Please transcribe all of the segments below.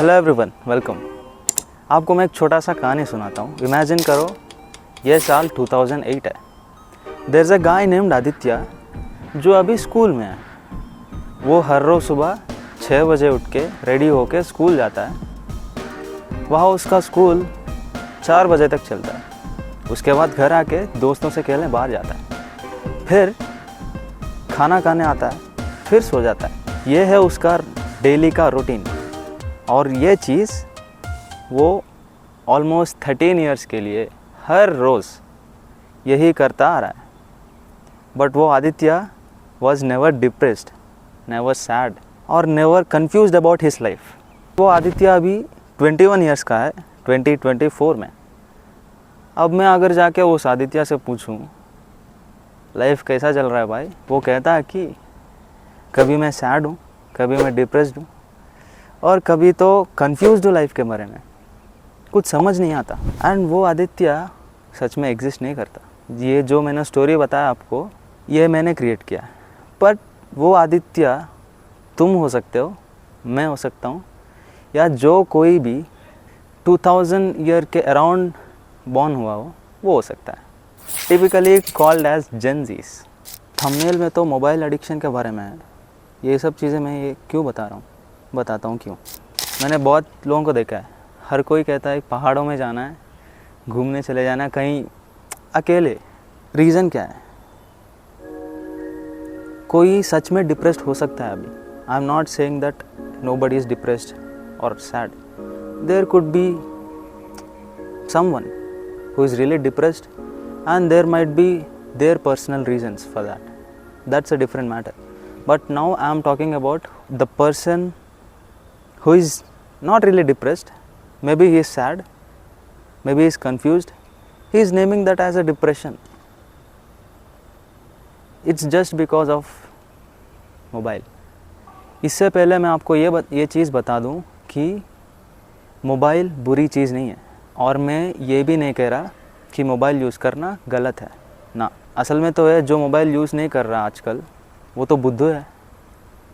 Hello everyone, welcome. आपको मैं एक छोटा सा कहानी सुनाता हूँ। इमेजिन करो ये साल 2008 है। There is a guy named Aditya जो अभी स्कूल में है। वो हर रोज़ सुबह 6 बजे उठ के रेडी होके स्कूल जाता है। वहाँ उसका स्कूल 4 बजे तक चलता है। उसके बाद घर आके दोस्तों से खेलने बाहर जाता है, फिर खाना खाने आता है, फिर सो जाता है। ये है उसका डेली का रूटीन। और ये चीज़ वो ऑलमोस्ट 13 इयर्स के लिए हर रोज़ यही करता आ रहा है। बट वो Aditya was never depressed, never sad और never confused about his life. वो आदित्य अभी 21 इयर्स का है, 2024 में। अब मैं अगर जाके उस आदित्य से पूछूं लाइफ कैसा चल रहा है भाई, वो कहता है कि कभी मैं सैड हूँ, कभी मैं डिप्रेस्ड हूँ और कभी तो कंफ्यूज्ड हूँ लाइफ के बारे में, कुछ समझ नहीं आता। एंड वो आदित्य सच में एग्जिस्ट नहीं करता। ये जो मैंने स्टोरी बताया आपको, ये मैंने क्रिएट किया है। बट वो आदित्य तुम हो सकते हो, मैं हो सकता हूँ, या जो कोई भी 2000 ईयर के अराउंड बॉर्न हुआ हो वो हो सकता है। टिपिकली कॉल्ड एज जेन ज़ीस। थंबनेल में तो मोबाइल एडिक्शन के बारे में है। ये सब चीज़ें मैं ये क्यों बता रहा हूँ, बताता हूँ क्यों। मैंने बहुत लोगों को देखा है, हर कोई कहता है पहाड़ों में जाना है, घूमने चले जाना है कहीं अकेले। रीज़न क्या है? कोई सच में डिप्रेस्ड हो सकता है अभी। I am not saying that nobody is depressed और sad. There could be someone who is really depressed and there might be their personal reasons for that. That's a different matter. But now I am talking about the person who is not really depressed. Maybe he is sad, maybe he is confused. He is naming that as a depression. It's just because of mobile. इससे पहले मैं आपको ये चीज़ बता दूं कि mobile बुरी चीज़ नहीं है और मैं ये भी नहीं कह रहा कि मोबाइल यूज़ करना गलत है ना। असल में तो है, जो मोबाइल यूज़ नहीं कर रहा आजकल वो तो बुद्धू है,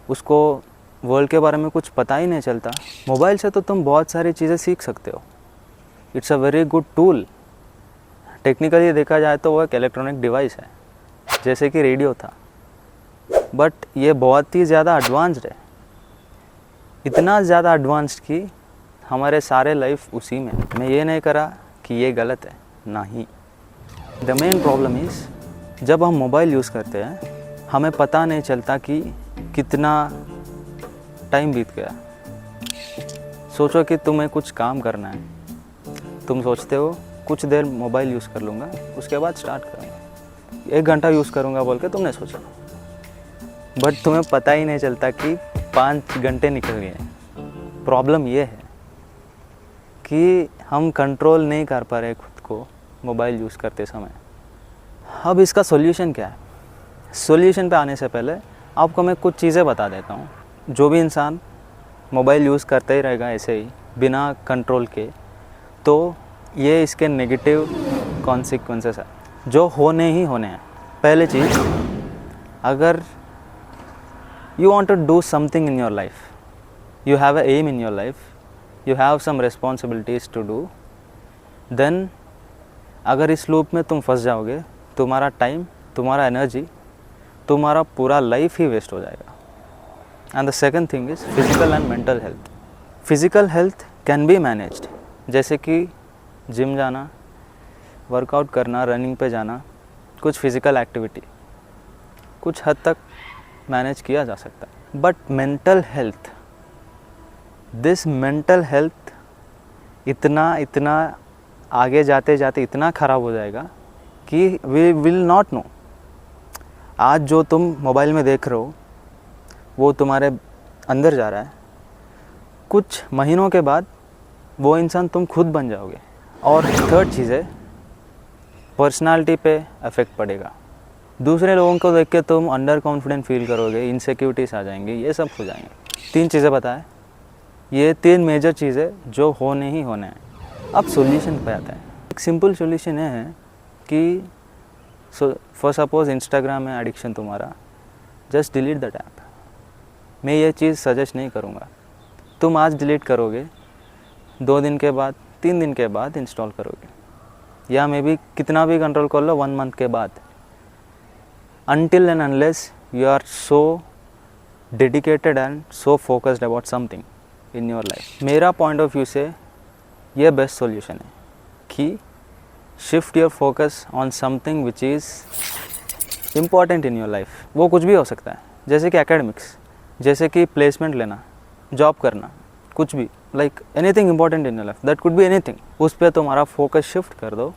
उसको वर्ल्ड के बारे में कुछ पता ही नहीं चलता। मोबाइल से तो तुम बहुत सारी चीज़ें सीख सकते हो। It's a very good tool. Technically देखा जाए तो वो एक इलेक्ट्रॉनिक डिवाइस है, जैसे कि रेडियो था। बट ये बहुत ही ज़्यादा एडवांस्ड है, इतना ज़्यादा एडवांस्ड कि हमारे सारे लाइफ उसी में। मैं ये नहीं करा कि ये गलत है, ना ही। द मेन प्रॉब्लम इज़ जब हम मोबाइल यूज़ करते हैं हमें पता नहीं चलता कि कितना टाइम बीत गया। सोचो कि तुम्हें कुछ काम करना है, तुम सोचते हो कुछ देर मोबाइल यूज़ कर लूँगा, उसके बाद स्टार्ट करूँगा, 1 घंटा यूज़ करूँगा बोल के तुमने सोचा। बट तुम्हें पता ही नहीं चलता कि 5 घंटे निकल गए। प्रॉब्लम ये है कि हम कंट्रोल नहीं कर पा रहे खुद को मोबाइल यूज़ करते समय। अब इसका सॉल्यूशन क्या है? सॉल्यूशन पे आने से पहले आपको मैं कुछ चीज़ें बता देता हूँ। जो भी इंसान मोबाइल यूज़ करता ही रहेगा ऐसे ही बिना कंट्रोल के, तो ये इसके नेगेटिव कॉन्सिक्वेंसेस है जो होने ही होने हैं। पहली चीज़, अगर you want to do something in your life, you have a aim in your life, you have some responsibilities to do, then अगर इस लूप में तुम फंस जाओगे, तुम्हारा टाइम, तुम्हारा एनर्जी, तुम्हारा पूरा लाइफ ही वेस्ट हो जाएगा। And the second thing is physical and mental health. Physical health can be managed, जैसे कि जिम जाना, वर्कआउट करना, रनिंग पे जाना, कुछ फिज़िकल एक्टिविटी कुछ हद तक मैनेज किया जा सकता है। But mental health, this mental health इतना आगे जाते जाते इतना ख़राब हो जाएगा कि वी विल नॉट नो। आज जो तुम मोबाइल में देख रहे हो वो तुम्हारे अंदर जा रहा है, कुछ महीनों के बाद वो इंसान तुम खुद बन जाओगे। और थर्ड चीज़ है, पर्सनालिटी पे इफ़ेक्ट पड़ेगा। दूसरे लोगों को देख के तुम अंडर कॉन्फिडेंट फील करोगे, इनसिक्योरिटीज़ आ जाएंगी, ये सब हो जाएंगे। 3 चीज़ें बताएं, ये 3 मेजर चीज़ें जो होने ही होने हैं। अब सॉल्यूशन पे आता है। एक सिंपल सॉल्यूशन ये है कि फॉर सपोज इंस्टाग्राम है एडिक्शन तुम्हारा, जस्ट डिलीट दैट ऐप। मैं ये चीज़ सजेस्ट नहीं करूँगा। तुम आज डिलीट करोगे 2 दिन के बाद, 3 दिन के बाद इंस्टॉल करोगे, या मे बी कितना भी कंट्रोल कर लो 1 मंथ के बाद. Until and unless you are so dedicated and so focused about something in your life. मेरा पॉइंट ऑफ व्यू से ये बेस्ट सॉल्यूशन है कि shift your focus on something which is important in your life. वो कुछ भी हो सकता है, जैसे कि एकेडमिक्स, जैसे कि प्लेसमेंट लेना, जॉब करना, कुछ भी, like anything important in your life, that could be anything. उस पर तुम्हारा फोकस शिफ्ट कर दो,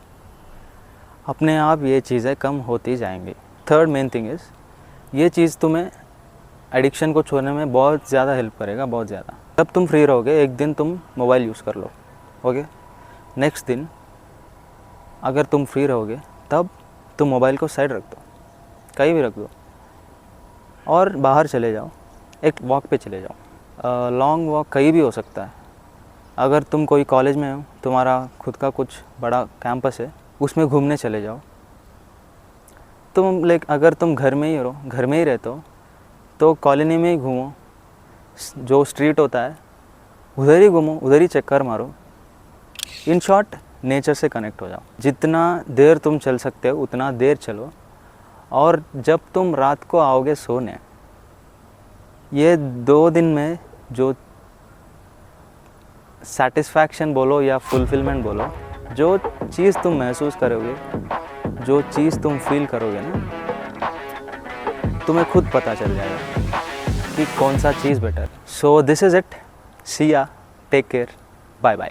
अपने आप ये चीज़ें कम होती जाएंगी. थर्ड मेन थिंग इज़, ये चीज़ तुम्हें एडिक्शन को छोड़ने में बहुत ज़्यादा हेल्प करेगा, बहुत ज़्यादा. तब तुम फ्री रहोगे, एक दिन तुम मोबाइल यूज़ कर लो, ओके. नेक्स्ट दिन अगर तुम फ्री रहोगे तब तुम मोबाइल को साइड रख दो, कहीं भी रख दो, और बाहर चले जाओ, एक वॉक पे चले जाओ. लॉन्ग वॉक कहीं भी हो सकता है. अगर तुम कोई कॉलेज में हो, तुम्हारा खुद का कुछ बड़ा कैंपस है, उसमें घूमने चले जाओ. तुम अगर तुम घर में ही रहते हो तो कॉलोनी में ही घूमो, जो स्ट्रीट होता है उधर ही घूमो, उधर ही चक्कर मारो. इन शॉर्ट, नेचर से कनेक्ट हो जाओ. जितना देर तुम चल सकते हो उतना देर चलो, और जब तुम रात को आओगे सोने, ये 2 दिन में जो सेटिस्फैक्शन बोलो या फुलफिलमेंट बोलो, जो चीज़ तुम महसूस करोगे, जो चीज़ तुम फील करोगे ना, तुम्हें खुद पता चल जाएगा कि कौन सा चीज़ better. So this is it. See ya, take care, bye bye.